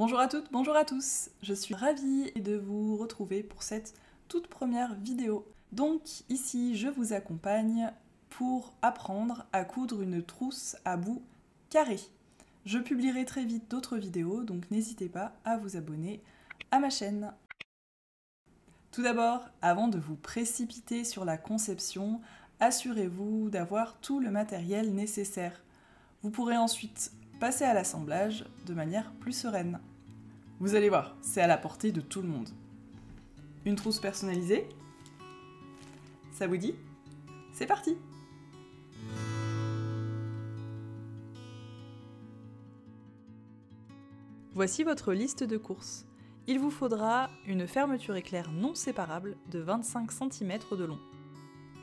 Bonjour à toutes, bonjour à tous. Je suis ravie de vous retrouver pour cette toute première vidéo. Donc ici, je vous accompagne pour apprendre à coudre une trousse à bout carré. Je publierai très vite d'autres vidéos, donc n'hésitez pas à vous abonner à ma chaîne. Tout d'abord, avant de vous précipiter sur la conception, assurez-vous d'avoir tout le matériel nécessaire. Vous pourrez ensuite passer à l'assemblage de manière plus sereine. Vous allez voir, c'est à la portée de tout le monde. Une trousse personnalisée? Ça vous dit? C'est parti! Voici votre liste de courses. Il vous faudra une fermeture éclair non séparable de 25 cm de long,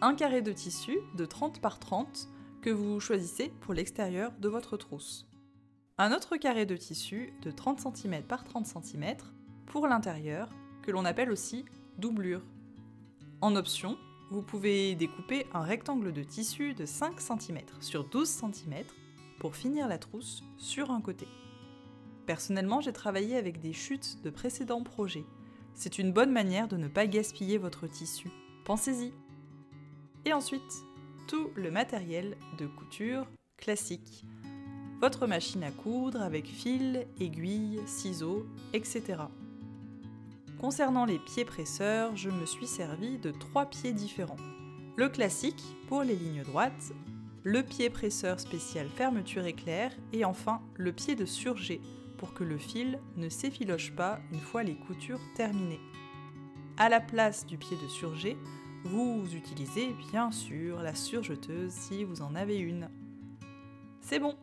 un carré de tissu de 30 par 30 que vous choisissez pour l'extérieur de votre trousse, un autre carré de tissu de 30 cm par 30 cm pour l'intérieur, que l'on appelle aussi doublure. En option, vous pouvez découper un rectangle de tissu de 5 cm sur 12 cm pour finir la trousse sur un côté. Personnellement, j'ai travaillé avec des chutes de précédents projets. C'est une bonne manière de ne pas gaspiller votre tissu. Pensez-y. Et ensuite, tout le matériel de couture classique. Votre machine à coudre avec fil, aiguilles, ciseaux, etc. Concernant les pieds presseurs, je me suis servi de 3 pieds différents. Le classique pour les lignes droites, le pied presseur spécial fermeture éclair et enfin le pied de surjet pour que le fil ne s'effiloche pas une fois les coutures terminées. À la place du pied de surjet, vous utilisez bien sûr la surjeteuse si vous en avez une. C'est bon,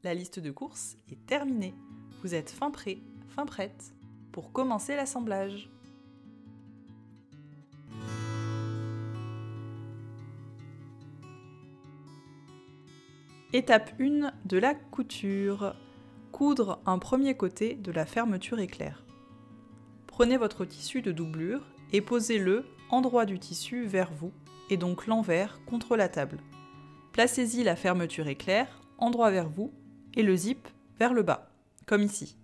la liste de courses est terminée. Vous êtes fin prêt, fin prête pour commencer l'assemblage. Étape 1 de la couture. Coudre un premier côté de la fermeture éclair. Prenez votre tissu de doublure et posez-le endroit du tissu vers vous, et donc l'envers contre la table. Placez-y la fermeture éclair, endroit vers vous, et le zip vers le bas, comme ici.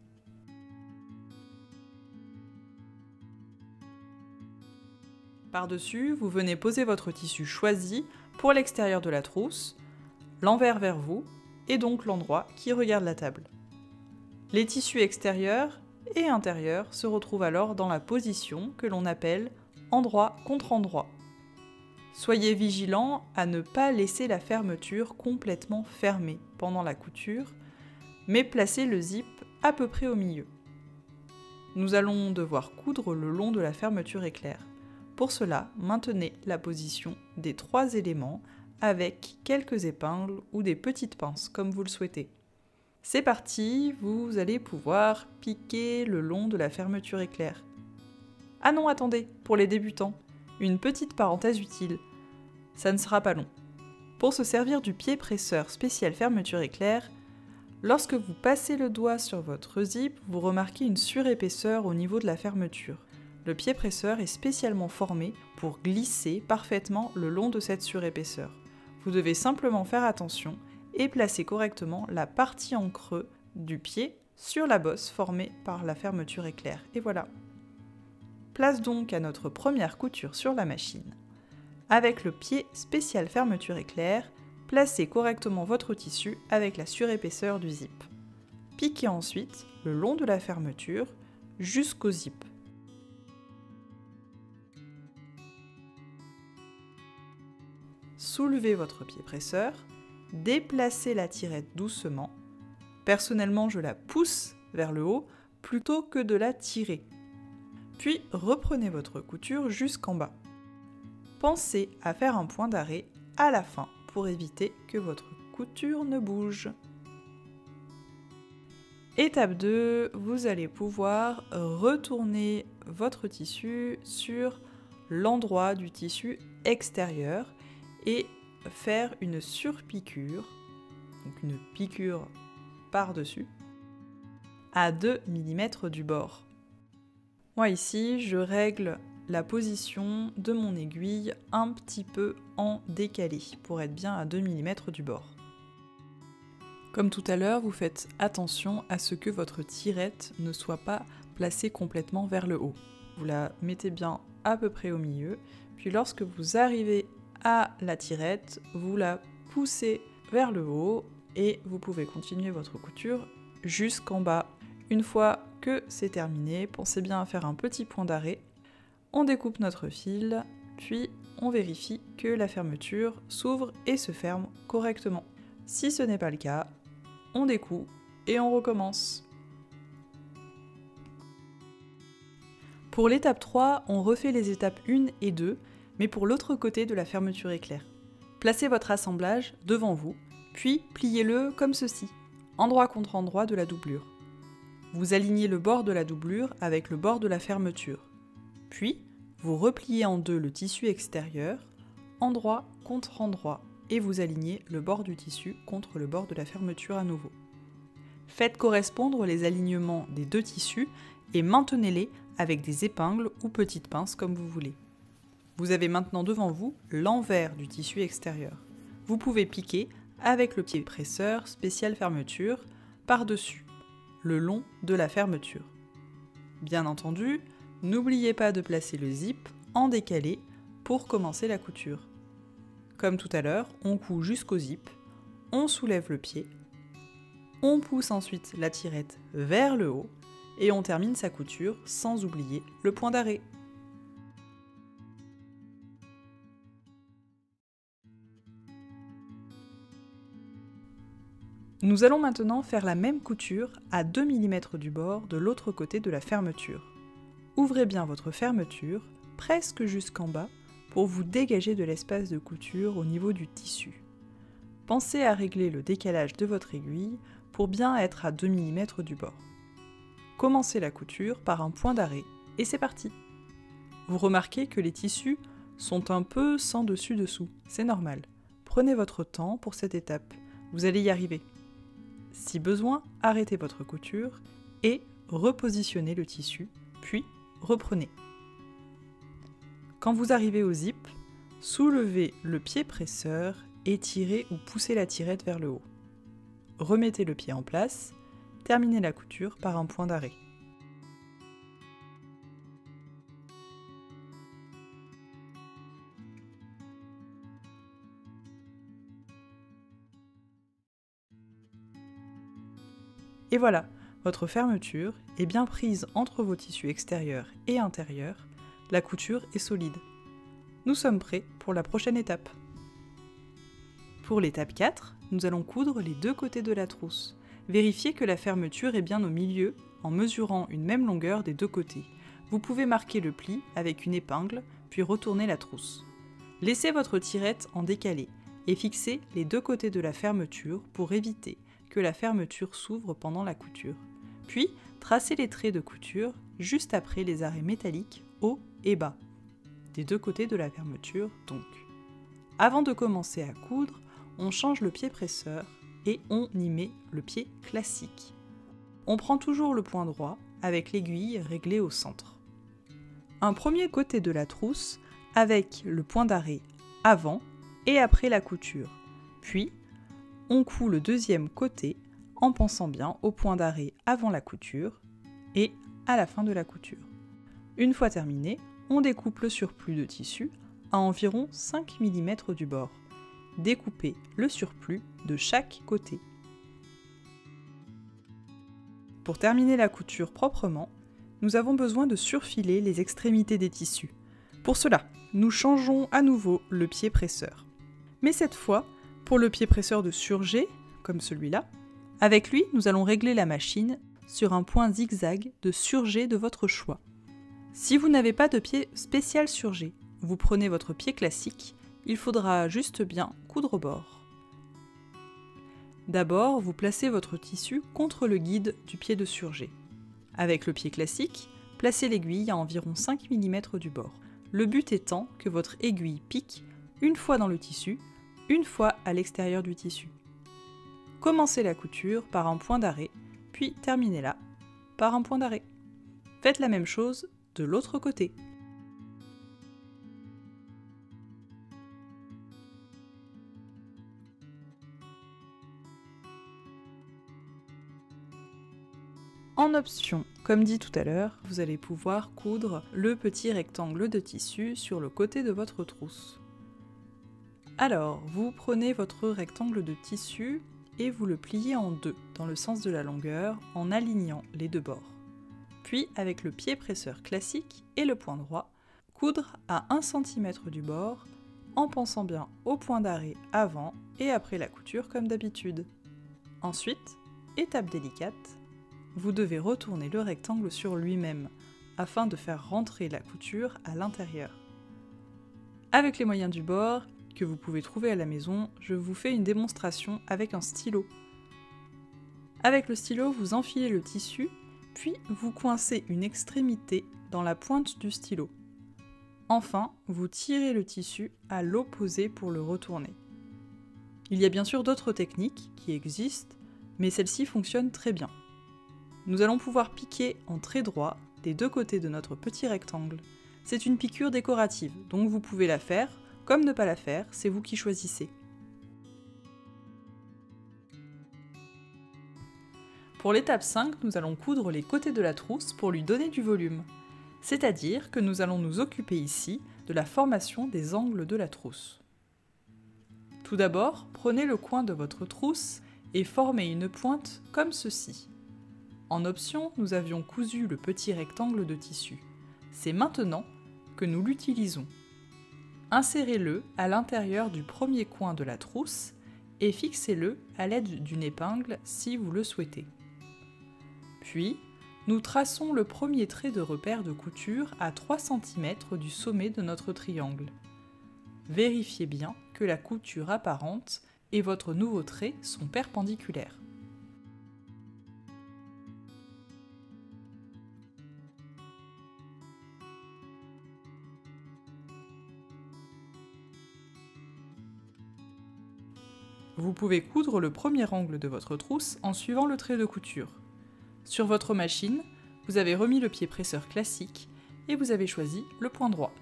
Par-dessus, vous venez poser votre tissu choisi pour l'extérieur de la trousse, l'envers vers vous, et donc l'endroit qui regarde la table. Les tissus extérieurs et intérieurs se retrouvent alors dans la position que l'on appelle endroit contre endroit. Soyez vigilant à ne pas laisser la fermeture complètement fermée pendant la couture, mais placez le zip à peu près au milieu. Nous allons devoir coudre le long de la fermeture éclair. Pour cela, maintenez la position des 3 éléments avec quelques épingles ou des petites pinces comme vous le souhaitez. C'est parti, vous allez pouvoir piquer le long de la fermeture éclair. Ah non, attendez, pour les débutants, une petite parenthèse utile. Ça ne sera pas long. Pour se servir du pied presseur spécial fermeture éclair, lorsque vous passez le doigt sur votre zip, vous remarquez une surépaisseur au niveau de la fermeture. Le pied presseur est spécialement formé pour glisser parfaitement le long de cette surépaisseur. Vous devez simplement faire attention et placer correctement la partie en creux du pied sur la bosse formée par la fermeture éclair. Et voilà. Place donc à notre première couture sur la machine. Avec le pied spécial fermeture éclair, placez correctement votre tissu avec la surépaisseur du zip. Piquez ensuite le long de la fermeture jusqu'au zip. Soulevez votre pied presseur. Déplacez la tirette doucement. Personnellement, je la pousse vers le haut plutôt que de la tirer. Puis reprenez votre couture jusqu'en bas. Pensez à faire un point d'arrêt à la fin pour éviter que votre couture ne bouge. Étape 2, vous allez pouvoir retourner votre tissu sur l'endroit du tissu extérieur et faire une surpiqûre, donc une piqûre par-dessus, à 2 mm du bord. Moi ici, je règle la position de mon aiguille un petit peu en décalé pour être bien à 2 mm du bord. Comme tout à l'heure, vous faites attention à ce que votre tirette ne soit pas placée complètement vers le haut. Vous la mettez bien à peu près au milieu, puis lorsque vous arrivez à la tirette, vous la poussez vers le haut et vous pouvez continuer votre couture jusqu'en bas. Une fois que c'est terminé, pensez bien à faire un petit point d'arrêt. On découpe notre fil, puis on vérifie que la fermeture s'ouvre et se ferme correctement. Si ce n'est pas le cas, on découpe et on recommence. Pour l'étape 3, on refait les étapes 1 et 2, mais pour l'autre côté de la fermeture éclair. Placez votre assemblage devant vous, puis pliez-le comme ceci, endroit contre endroit de la doublure. Vous alignez le bord de la doublure avec le bord de la fermeture. Puis, vous repliez en deux le tissu extérieur, endroit contre endroit, et vous alignez le bord du tissu contre le bord de la fermeture à nouveau. Faites correspondre les alignements des deux tissus et maintenez-les avec des épingles ou petites pinces comme vous voulez. Vous avez maintenant devant vous l'envers du tissu extérieur. Vous pouvez piquer avec le pied presseur spécial fermeture par-dessus, le long de la fermeture. Bien entendu, n'oubliez pas de placer le zip en décalé pour commencer la couture. Comme tout à l'heure, on coud jusqu'au zip, on soulève le pied, on pousse ensuite la tirette vers le haut et on termine sa couture sans oublier le point d'arrêt. Nous allons maintenant faire la même couture à 2 mm du bord de l'autre côté de la fermeture. Ouvrez bien votre fermeture, presque jusqu'en bas, pour vous dégager de l'espace de couture au niveau du tissu. Pensez à régler le décalage de votre aiguille pour bien être à 2 mm du bord. Commencez la couture par un point d'arrêt et c'est parti. Vous remarquez que les tissus sont un peu sans dessus-dessous, c'est normal. Prenez votre temps pour cette étape, vous allez y arriver. Si besoin, arrêtez votre couture et repositionnez le tissu, puis reprenez. Quand vous arrivez au zip, soulevez le pied presseur et tirez ou poussez la tirette vers le haut. Remettez le pied en place, terminez la couture par un point d'arrêt. Et voilà, votre fermeture est bien prise entre vos tissus extérieurs et intérieurs, la couture est solide. Nous sommes prêts pour la prochaine étape. Pour l'étape 4, nous allons coudre les deux côtés de la trousse. Vérifiez que la fermeture est bien au milieu en mesurant une même longueur des deux côtés. Vous pouvez marquer le pli avec une épingle, puis retourner la trousse. Laissez votre tirette en décalé et fixez les deux côtés de la fermeture pour éviter que la fermeture s'ouvre pendant la couture. Puis, tracez les traits de couture juste après les arrêts métalliques haut et bas, des deux côtés de la fermeture donc. Avant de commencer à coudre, on change le pied presseur et on y met le pied classique. On prend toujours le point droit avec l'aiguille réglée au centre. Un premier côté de la trousse avec le point d'arrêt avant et après la couture. Puis, on coud le deuxième côté en pensant bien au point d'arrêt avant la couture et à la fin de la couture. Une fois terminé, on découpe le surplus de tissu à environ 5 mm du bord. Découpez le surplus de chaque côté. Pour terminer la couture proprement, nous avons besoin de surfiler les extrémités des tissus. Pour cela, nous changeons à nouveau le pied presseur. Mais cette fois, pour le pied presseur de surjet, comme celui-là, avec lui, nous allons régler la machine sur un point zigzag de surjet de votre choix. Si vous n'avez pas de pied spécial surjet, vous prenez votre pied classique, il faudra juste bien coudre au bord. D'abord, vous placez votre tissu contre le guide du pied de surjet. Avec le pied classique, placez l'aiguille à environ 5 mm du bord. Le but étant que votre aiguille pique une fois dans le tissu, une fois à l'extérieur du tissu. Commencez la couture par un point d'arrêt, puis terminez-la par un point d'arrêt. Faites la même chose de l'autre côté. En option, comme dit tout à l'heure, vous allez pouvoir coudre le petit rectangle de tissu sur le côté de votre trousse. Alors, vous prenez votre rectangle de tissu et vous le pliez en deux dans le sens de la longueur en alignant les deux bords. Puis, avec le pied presseur classique et le point droit, coudre à 1 cm du bord en pensant bien au point d'arrêt avant et après la couture comme d'habitude. Ensuite, étape délicate, vous devez retourner le rectangle sur lui-même afin de faire rentrer la couture à l'intérieur. Avec les moyens du bord que vous pouvez trouver à la maison, je vous fais une démonstration avec un stylo. Avec le stylo, vous enfilez le tissu, puis vous coincez une extrémité dans la pointe du stylo. Enfin, vous tirez le tissu à l'opposé pour le retourner. Il y a bien sûr d'autres techniques qui existent, mais celle-ci fonctionne très bien. Nous allons pouvoir piquer en trait droit des deux côtés de notre petit rectangle. C'est une piqûre décorative, donc vous pouvez la faire, comme ne pas la faire, c'est vous qui choisissez. Pour l'étape 5, nous allons coudre les côtés de la trousse pour lui donner du volume. C'est-à-dire que nous allons nous occuper ici de la formation des angles de la trousse. Tout d'abord, prenez le coin de votre trousse et formez une pointe comme ceci. En option, nous avions cousu le petit rectangle de tissu. C'est maintenant que nous l'utilisons. Insérez-le à l'intérieur du premier coin de la trousse et fixez-le à l'aide d'une épingle si vous le souhaitez. Puis, nous traçons le premier trait de repère de couture à 3 cm du sommet de notre triangle. Vérifiez bien que la couture apparente et votre nouveau trait sont perpendiculaires. Vous pouvez coudre le premier angle de votre trousse en suivant le trait de couture. Sur votre machine, vous avez remis le pied presseur classique et vous avez choisi le point droit.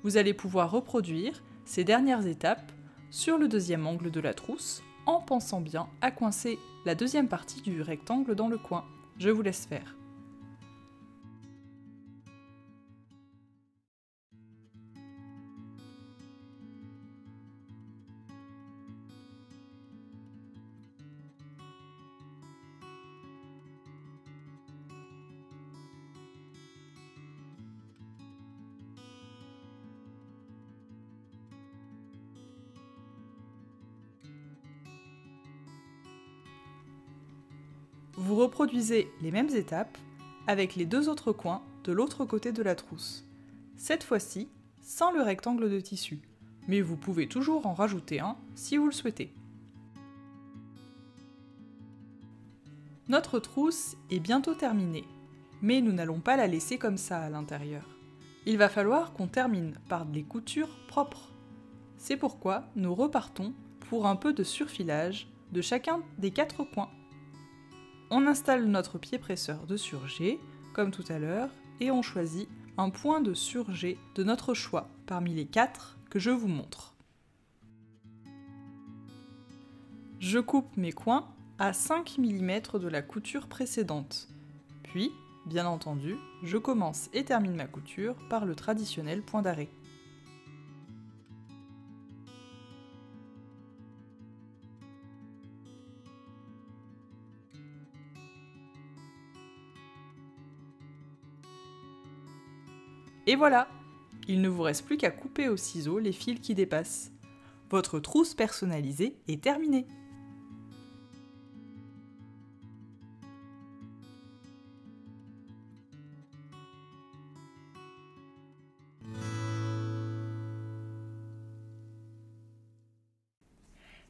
Vous allez pouvoir reproduire ces dernières étapes sur le deuxième angle de la trousse en pensant bien à coincer la deuxième partie du rectangle dans le coin. Je vous laisse faire. Vous reproduisez les mêmes étapes avec les deux autres coins de l'autre côté de la trousse. Cette fois-ci, sans le rectangle de tissu, mais vous pouvez toujours en rajouter un si vous le souhaitez. Notre trousse est bientôt terminée, mais nous n'allons pas la laisser comme ça à l'intérieur. Il va falloir qu'on termine par des coutures propres. C'est pourquoi nous repartons pour un peu de surfilage de chacun des 4 coins. On installe notre pied presseur de surjet, comme tout à l'heure, et on choisit un point de surjet de notre choix parmi les 4 que je vous montre. Je coupe mes coins à 5 mm de la couture précédente. Puis, bien entendu, je commence et termine ma couture par le traditionnel point d'arrêt. Et voilà! Il ne vous reste plus qu'à couper au ciseau les fils qui dépassent. Votre trousse personnalisée est terminée!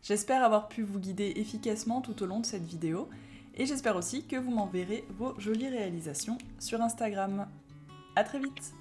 J'espère avoir pu vous guider efficacement tout au long de cette vidéo et j'espère aussi que vous m'enverrez vos jolies réalisations sur Instagram. À très vite!